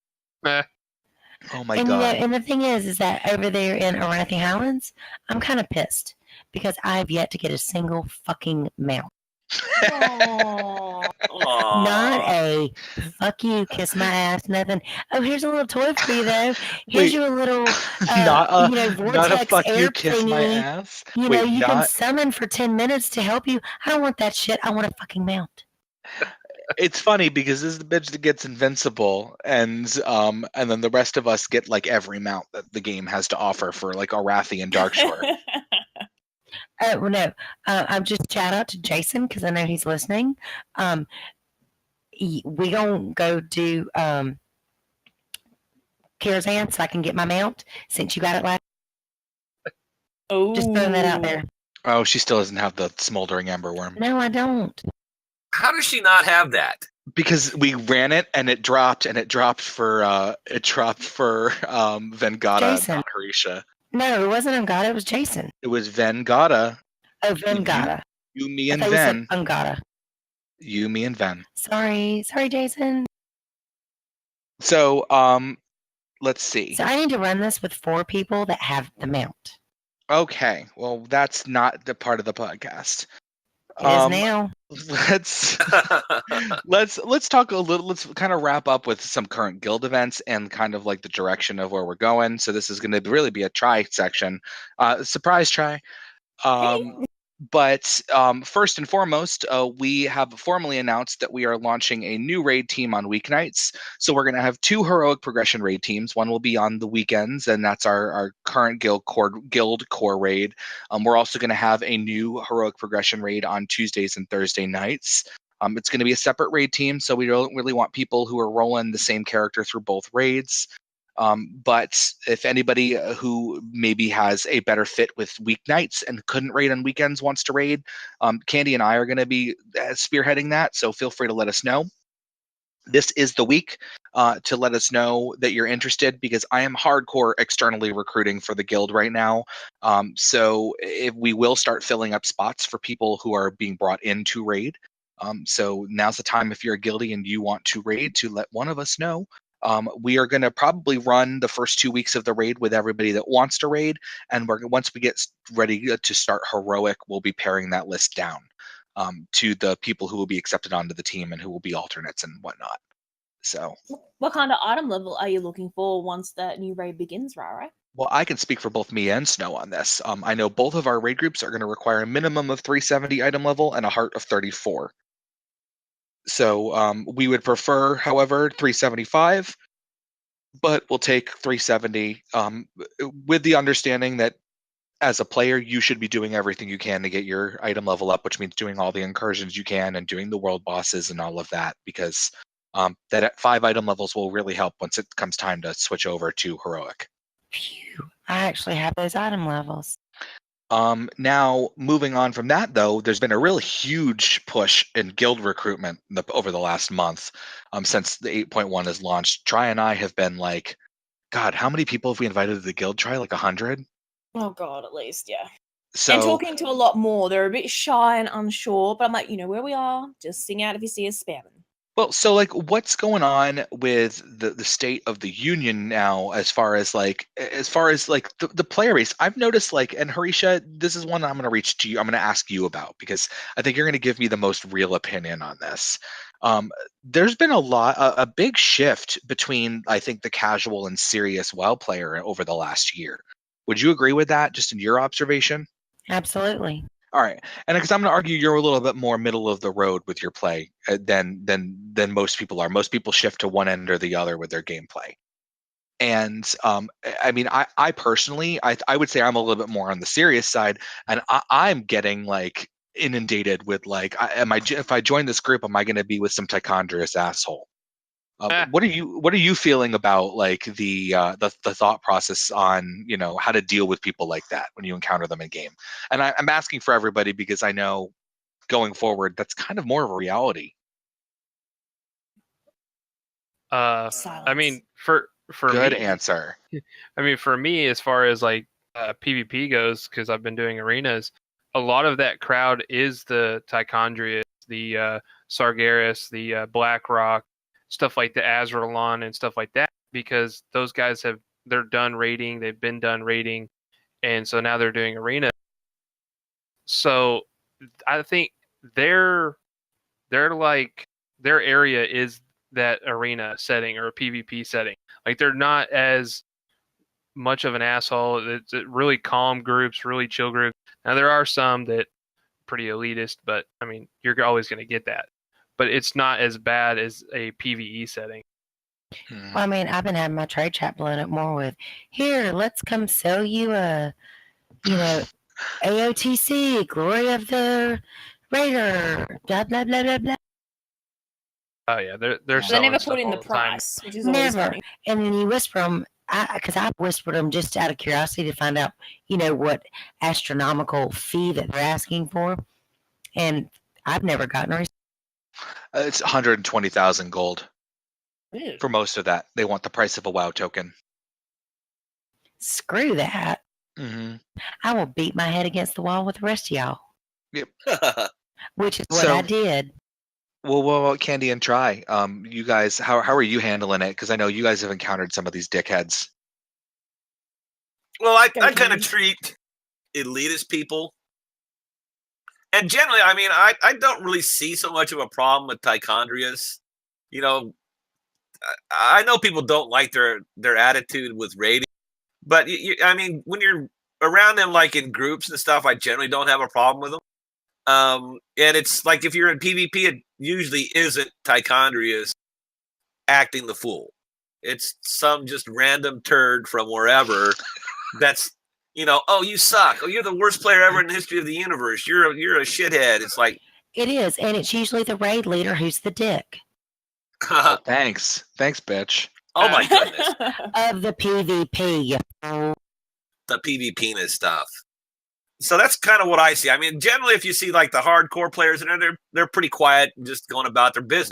Oh my god!
And the thing is that over there in Arathi Highlands, I'm kind of pissed because I have yet to get a single fucking mount. Not
Aw.
a fuck you, kiss my ass, nothing. Oh, here's a little toy for you though. Here's
Wait,
you a little,
not a
vortex
fuck you,
air
kiss my
thingy.
ass.
You
Wait,
can
not.
summon for 10 minutes to help you. I don't want that shit. I want a fucking mount.
It's funny because this is the bitch that gets invincible, and then the rest of us get like every mount that the game has to offer for like Arathi and Darkshore.
Well, no. I'm just shout out to Jason because I know he's listening. We gonna go do Karazhan so I can get my mount since you got it last. Just throwing that out there.
Oh, she still doesn't have the smoldering ember worm
No, I don't.
How does she not have that?
because we ran it and it dropped for Vengata,
Jason.
not Horisha.
No, it wasn't Ungata. It was Jason.
It was Vengata.
Oh, Vengata.
You, me,
I
and
thought you said
Ven.
Ungata.
You, me, and Ven.
Sorry, Jason.
So, let's see.
So I need to run this with 4 people that have the mount.
Okay, well, that's not the part of the podcast.
It is now.
Let's talk a little. Let's kind of wrap up with some current guild events and kind of like the direction of where we're going. So this is going to really be a try section, surprise try. But first and foremost, we have formally announced that we are launching a new raid team on weeknights. So we're going to have 2 heroic progression raid teams. One will be on the weekends, and that's our current guild core raid. We're also going to have a new heroic progression raid on Tuesdays and Thursday nights. It's going to be a separate raid team, so we don't really want people who are rolling the same character through both raids. But if anybody who maybe has a better fit with weeknights and couldn't raid on weekends wants to raid, Candy and I are going to be spearheading that. So feel free to let us know. This is the week to let us know that you're interested because I am hardcore externally recruiting for the guild right now. So if we will start filling up spots for people who are being brought into raid. So now's the time if you're a guildie and you want to raid to let one of us know. We are going to probably run the first 2 weeks of the raid with everybody that wants to raid, and once we get ready to start heroic, we'll be paring that list down to the people who will be accepted onto the team and who will be alternates and whatnot. So,
What kind of item level are you looking for once that new raid begins, RyRy?
well, I can speak for both me and Snow on this. I know both of our raid groups are going to require a minimum of 370 item level and a heart of 34. So we would prefer, however, 375, but we'll take 370 with the understanding that as a player, you should be doing everything you can to get your item level up, which means doing all the incursions you can and doing the world bosses and all of that, because that at 5 item levels will really help once it comes time to switch over to heroic.
Phew. I actually have those item levels.
Now, moving on from that, though, there's been a real huge push in guild recruitment over the last month since the 8.1 is launched. Try and I have been like, God, how many people have we invited to the guild? Try like 100?
Oh god, at least, yeah.
So,
And talking to a lot more. They're a bit shy and unsure, but I'm like, you know where we are. Just sing out if you see us spamming.
well, so like, what's going on with the state of the union now, as far as like the player base? I've noticed like, and Horisha, this is one I'm going to reach to you. I'm going to ask you about because I think you're going to give me the most real opinion on this. There's been a big shift between I think the casual and serious WoW player over the last year. Would you agree with that? Just in your observation?
Absolutely.
All right, and because I'm going to argue you're a little bit more middle of the road with your play than most people are. Most people shift to one end or the other with their gameplay. And I mean, I personally, I would say I'm a little bit more on the serious side, and I'm getting like inundated with like, if I join this group, am I going to be with some tichondrious asshole? What are you feeling about like the thought process on how to deal with people like that when you encounter them in game? And I'm asking for everybody because I know going forward that's kind of more of a reality.
Silence.
I mean, for
Good
me,
answer.
I mean, for me, as far as like PvP goes, because I've been doing arenas, a lot of that crowd is the Tichondrius, the Sargeras, the Blackrock, stuff like the Azralon and stuff like that, because those guys they're done raiding, they've been done raiding, and so now they're doing arena. So I think their they're like their area is that arena setting or a PvP setting. Like they're not as much of an asshole. It's really calm groups, really chill groups. Now there are some that pretty elitist, but I mean you're always going to get that. But it's not as bad as a PvE setting.
Well, I mean, I've been having my trade chat blown up more with, here, let's come sell you a, AOTC, Glory of the Raider, blah, blah, blah, blah, blah.
Oh yeah, they're
They
selling
never
stuff
put in
all
the
the time.
price, which is always
Never.
funny.
And then you whisper them, because I whispered them just out of curiosity to find out, what astronomical fee that they're asking for. And I've never gotten a response.
It's 120,000 gold
Ew.
for most of that. They want the price of a WoW token.
Screw that.
Mm-hmm.
I will beat my head against the wall with the rest of y'all, which is what
So-
I did.
Well, what about Candy and Try? You guys, how are you handling it? Because I know you guys have encountered some of these dickheads.
Well, I
Go
kind
Candy.
of treat elitist people, and generally, I mean, I don't really see so much of a problem with Tichondrius. You know, I know people don't like their attitude with raiding, but I mean, when you're around them, like in groups and stuff, I generally don't have a problem with them. And it's like if you're in PvP, it usually isn't Tichondrius acting the fool. It's some just random turd from wherever that's, oh, you suck. Oh, you're the worst player ever in the history of the universe. You're a shithead. It's like,
It is, and it's usually the raid leader who's the dick
Oh, thanks, bitch.
oh my goodness,
of the PvP.
the PvP and stuff. So that's kind of what I see. I mean, generally, if you see like the hardcore players, they're pretty quiet and just going about their business.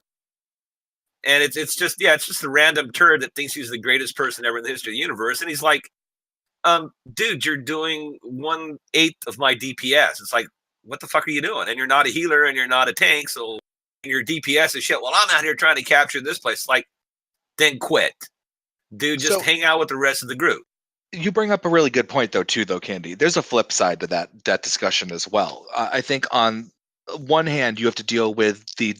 And it's just a random turd that thinks he's the greatest person ever in the history of the universe, and he's like, dude, you're doing 1/8 of my DPS. It's like, what the fuck are you doing? And you're not a healer and you're not a tank, so your DPS is shit. Well, I'm out here trying to capture this place. Like, then quit. Dude, just
So-
hang out with the rest of the group.
You bring up a really good point, though, Candy. There's a flip side to that discussion as well. I think on one hand, you have to deal with the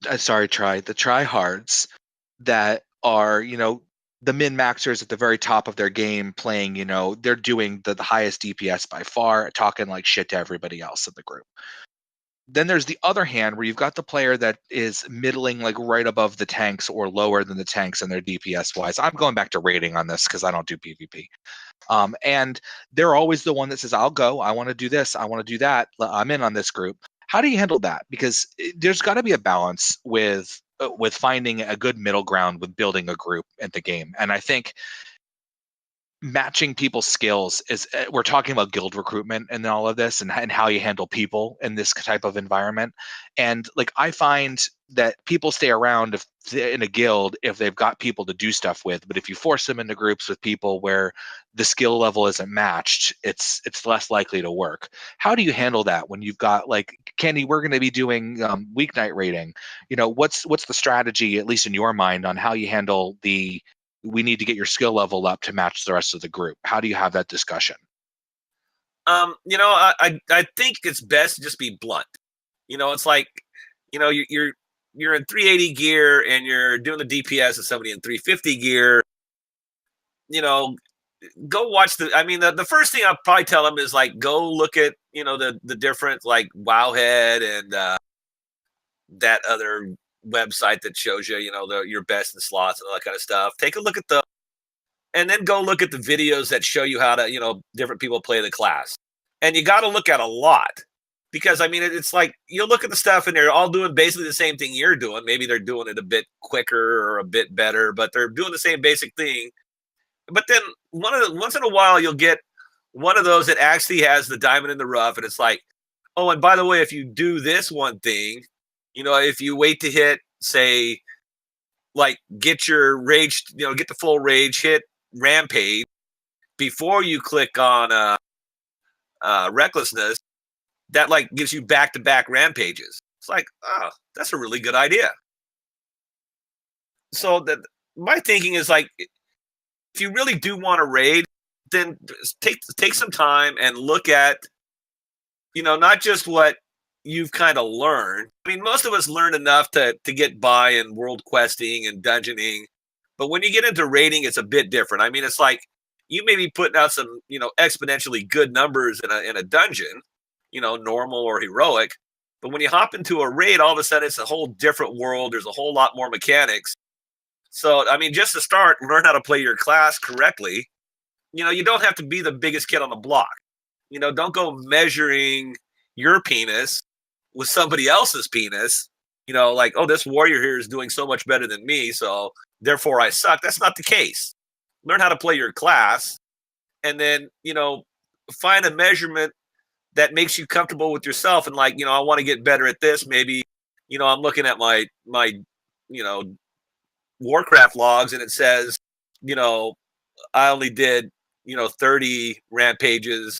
tryhards that are, the min-maxers at the very top of their game playing, they're doing the highest DPS by far, talking like shit to everybody else in the group. Then there's the other hand where you've got the player that is middling, like right above the tanks or lower than the tanks in their DPS wise. I'm going back to rating on this because I don't do PvP. And they're always the one that says, I'll go, I want to do this, I want to do that, I'm in on this group. How do you handle that? Because there's got to be a balance with finding a good middle ground with building a group in the game. And I think matching people's skills is, we're talking about guild recruitment and all of this and how you handle people in this type of environment. And like, I find that people stay around in a guild if they've got people to do stuff with, but if you force them into groups with people where the skill level isn't matched, it's less likely to work. How do you handle that when you've got, like, Candy, we're going to be doing weeknight rating, what's the strategy, at least in your mind, on how you handle we need to get your skill level up to match the rest of the group? How do you have that discussion?
I think it's best to just be blunt. It's like, you're in 380 gear and you're doing the DPS of somebody in 350 gear. Go watch the first thing I'll probably tell them is like, go look at, the different like Wowhead and that other website that shows you, your best in slots and all that kind of stuff. Take a look at and then go look at the videos that show you how to, different people play the class. And you got to look at a lot because, I mean, it's like you look at the stuff and they're all doing basically the same thing you're doing. Maybe they're doing it a bit quicker or a bit better, but they're doing the same basic thing. But then once in a while, you'll get one of those that actually has the diamond in the rough. And it's like, oh, and by the way, if you do this one thing, if you wait to hit, say, like, get your rage, get the full rage, hit rampage before you click on recklessness, that like gives you back-to-back rampages. It's like, oh, that's a really good idea. So my thinking is like, if you really do want to raid, then take some time and look at, not just what you've kind of learned. I mean, most of us learn enough to get by in world questing and dungeoning, but when you get into raiding, it's a bit different. I mean, it's like you may be putting out some, exponentially good numbers in a dungeon, normal or heroic, but when you hop into a raid, all of a sudden it's a whole different world. There's a whole lot more mechanics. So, I mean, just to start, learn how to play your class correctly. You don't have to be the biggest kid on the block. Don't go measuring your penis with somebody else's penis. Like, oh, this warrior here is doing so much better than me, so therefore I suck. That's not the case. Learn how to play your class, and then, find a measurement that makes you comfortable with yourself. And like, I want to get better at this. Maybe, I'm looking at my Warcraft logs, and it says, I only did, 30 rampages,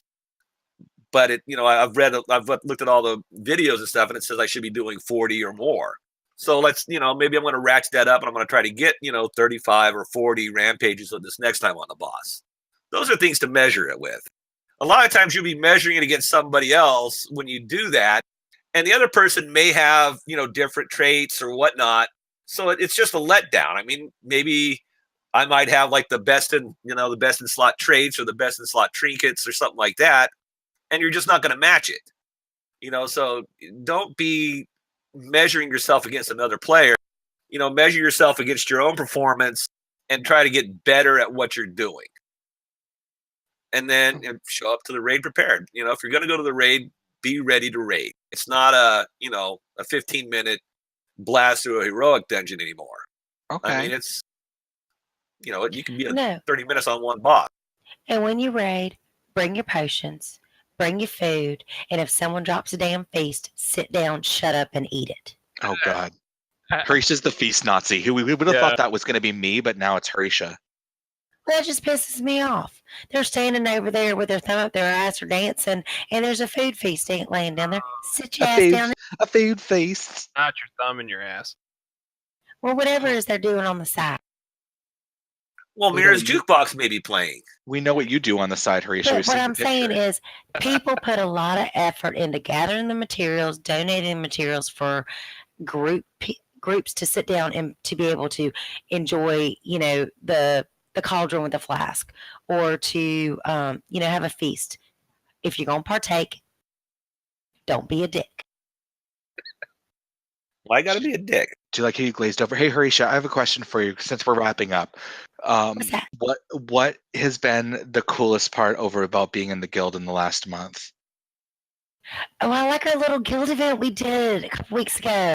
but I've looked at all the videos and stuff, and it says I should be doing 40 or more. So let's, maybe I'm going to ratchet that up, and I'm going to try to get, 35 or 40 rampages of this next time on the boss. Those are things to measure it with. A lot of times you'll be measuring it against somebody else when you do that, and the other person may have, different traits or whatnot. So it's just a letdown. I mean, maybe I might have like the best in slot traits or the best in slot trinkets or something like that, and you're just not going to match it. So don't be measuring yourself against another player. Measure yourself against your own performance and try to get better at what you're doing. And then show up to the raid prepared. If you're going to go to the raid, be ready to raid. It's not a 15-minute blast through a heroic dungeon anymore.
Okay.
I mean, it's, you can be 30 minutes on one boss.
And when you raid, bring your potions, bring your food, and if someone drops a damn feast, sit down, shut up, and eat it.
Oh, God. Horisha's the feast Nazi. Who we would have thought that was going to be me, but now it's Horisha.
That just pisses me off. They're standing over there with their thumb up their ass or dancing, and there's a food feast laying down there. Sit your ass down.
A food feast.
Not your thumb in your ass.
Or whatever it is they're doing on the side.
Well, Mira's Jukebox may be playing.
We know what you do on the side, Horisha.
But what I'm saying is people put a lot of effort into gathering the materials, donating materials for groups to sit down and to be able to enjoy, the cauldron with the flask, or to have a feast. If you're gonna partake, don't be a dick.
Why gotta be a dick?
Do you like how you glazed over? Hey, Horisha, I have a question for you since we're wrapping up.
What's that?
What has been the coolest part about being in the guild in the last month?
Oh, I like our little guild event we did a couple weeks ago.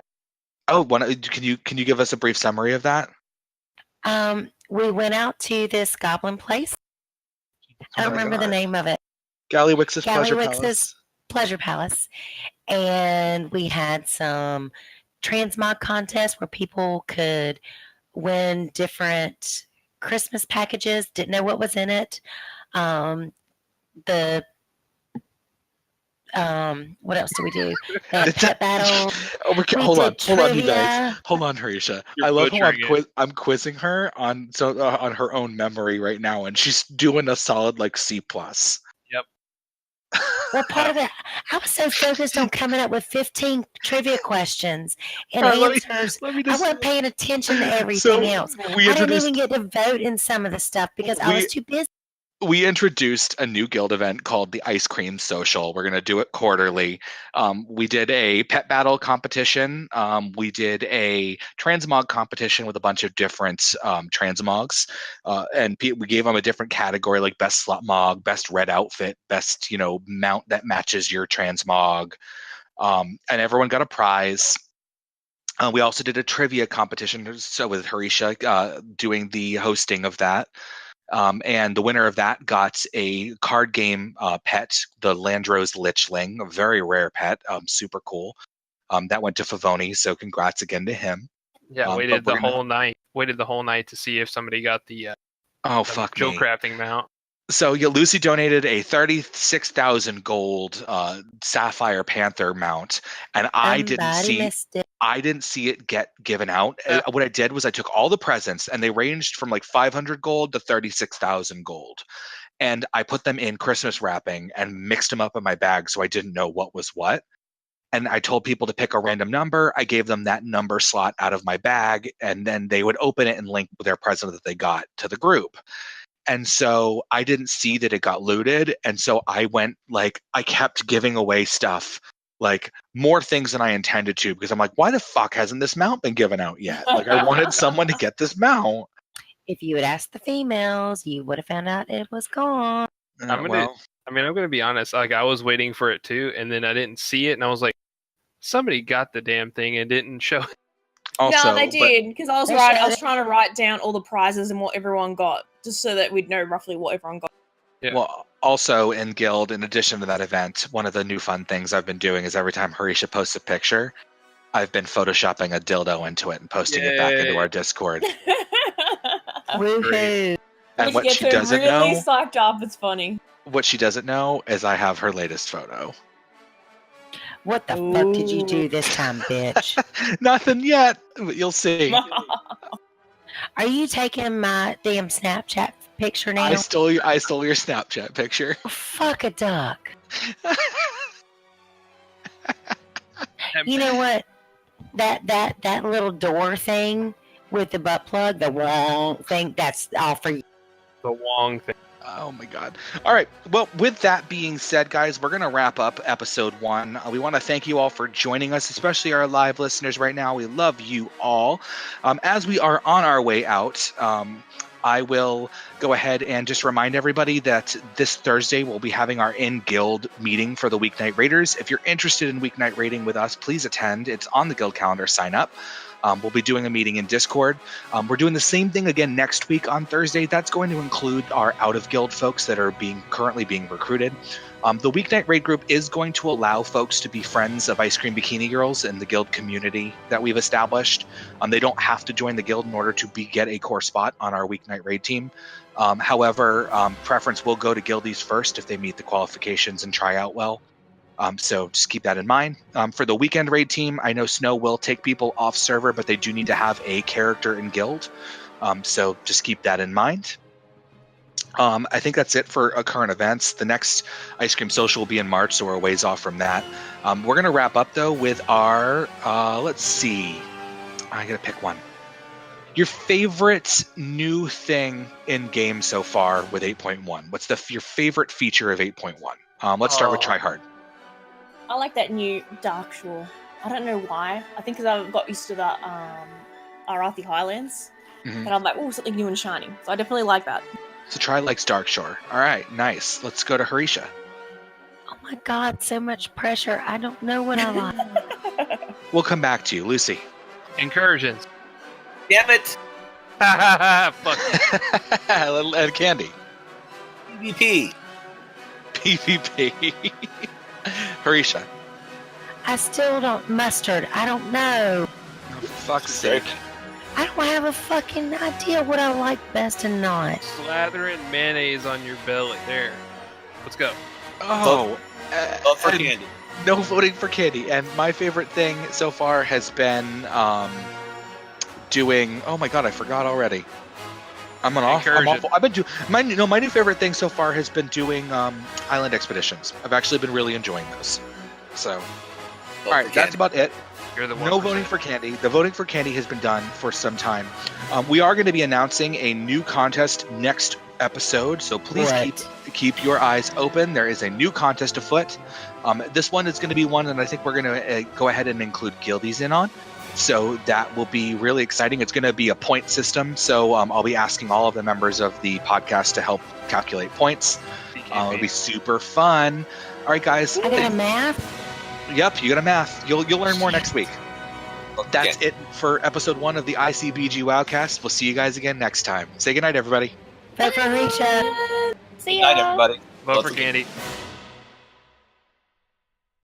Oh, can you give us a brief summary of that?
We went out to this goblin place. I don't remember the name of it.
Gallywix's
Pleasure Palace. And we had some transmog contests where people could win different Christmas packages. Didn't know what was in it. What else do we do? Pet battle.
Hold on, you guys. Hold on, Horisha. I love how I'm quizzing her on her own memory right now, and she's doing a solid C+.
Yep.
Well, part of it, I was so focused on coming up with 15 trivia questions and answers. I wasn't paying attention to everything else. I didn't even get to vote in some of the stuff because I was too busy.
We introduced a new guild event called the Ice Cream Social. We're going to do it quarterly. We did a pet battle competition. We did a transmog competition with a bunch of different transmogs. And we gave them a different category, like best slot mog, best red outfit, best mount that matches your transmog. And everyone got a prize. We also did a trivia competition, so with Horisha doing the hosting of that. And the winner of that got a card game pet, the Landros Lichling, a very rare pet, super cool. That went to Favoni, so congrats again to him.
Yeah, waited the whole night to see if somebody got the Joe crafting mount.
So Lucy donated a 36,000 gold Sapphire Panther mount, and I didn't see it get given out. What I did was I took all the presents, and they ranged from 500 gold to 36,000 gold, and I put them in Christmas wrapping and mixed them up in my bag so I didn't know what was what. And I told people to pick a random number. I gave them that number slot out of my bag, and then they would open it and link their present that they got to the group. And so I didn't see that it got looted. And so I went I kept giving away stuff, like more things than I intended to, because I'm like, why the fuck hasn't this mount been given out yet? Like, I wanted someone to get this mount.
If you had asked the females, you would have found out it was gone.
I'm gonna be honest. Like, I was waiting for it too, and then I didn't see it, and I was like, somebody got the damn thing and didn't show it.
No, they did, because I was
They
I
showed
was
it.
trying to write down all the prizes and what everyone got, just so that we'd know roughly what everyone got.
Yeah.
Well, also in Guild, in addition to that event, one of the new fun things I've been doing is every time Horisha posts a picture, I've been photoshopping a dildo into it and posting it back into
Yay.
our Discord.
Woohoo!
And what
Gets
she
her
doesn't
really
know,
psyched up. It's funny.
what she doesn't know is I have her latest photo.
What the fuck did you do this time, bitch?
Nothing yet, but you'll see.
Are you taking my damn Snapchat picture now?
I stole your Snapchat picture.
Fuck a duck. You know what? That little door thing with the butt plug, the wrong thing, that's all for you.
The Wong thing.
Oh my god. All right. Well, with that being said, guys, we're going to wrap up episode 1. We want to thank you all for joining us, especially our live listeners right now. We love you all. As we are on our way out, I will go ahead and just remind everybody that this Thursday we'll be having our in-guild meeting for the Weeknight Raiders. If you're interested in Weeknight Raiding with us, please attend. It's on the guild calendar. Sign up. We'll be doing a meeting in Discord. We're doing the same thing again next week on Thursday. That's going to include our out-of-guild folks that are currently being recruited. The Weeknight Raid group is going to allow folks to be friends of Ice Cream Bikini Girls in the guild community that we've established. They don't have to join the guild in order to get a core spot on our Weeknight Raid team. However, preference will go to guildies first if they meet the qualifications and try out well. So just keep that in mind. For the weekend raid team, I know Snow will take people off server, but they do need to have a character in guild. So just keep that in mind. I think that's it for current events. The next Ice Cream Social will be in March, so we're a ways off from that. We're going to wrap up, though, with our, let's see. I got to pick one. Your favorite new thing in game so far with 8.1? What's your favorite feature of 8.1? Let's start with Try Hard.
I like that new Dark Shore. I don't know why. I think because I've got used to the Arathi Highlands.
Mhm.
And I'm like, oh, something new and shiny. So I definitely like that.
So Try likes Dark Shore. All right, nice. Let's go to Horisha.
Oh my god, so much pressure. I don't know what I like.
We'll come back to you. Lucy.
Incursions.
Damn it!
Fuck.
And Candy.
PvP.
PvP. Horisha.
I still don't mustard. I don't know.
Oh, for fuck's sake.
I don't have a fucking idea what I like best and not.
Slathering mayonnaise on your belly. There. Let's go.
Oh.
Vote for
and
Candy.
no voting for Candy. And my favorite thing so far has been doing. Oh my god, I forgot already. I'm awful. I've been doing my new favorite thing so far has been doing island expeditions. I've actually been really enjoying those. So, all right, that's about it.
You're the
No voting for Candy. The voting for Candy has been done for some time. We are going to be announcing a new contest next episode, so please keep your eyes open. There is a new contest afoot. This one is going to be one that I think we're going to go ahead and include guildies in on. So that will be really exciting. It's going to be a point system. So I'll be asking all of the members of the podcast to help calculate points. It'll be super fun. All right, guys.
I got a math.
Yep, you got a math. You'll learn more next week. That's it for episode 1 of the ICBG WoWCast. We'll see you guys again next time. Say goodnight, everybody.
Vote for Horisha.
See
Good night,
ya.
everybody.
Vote for Candy.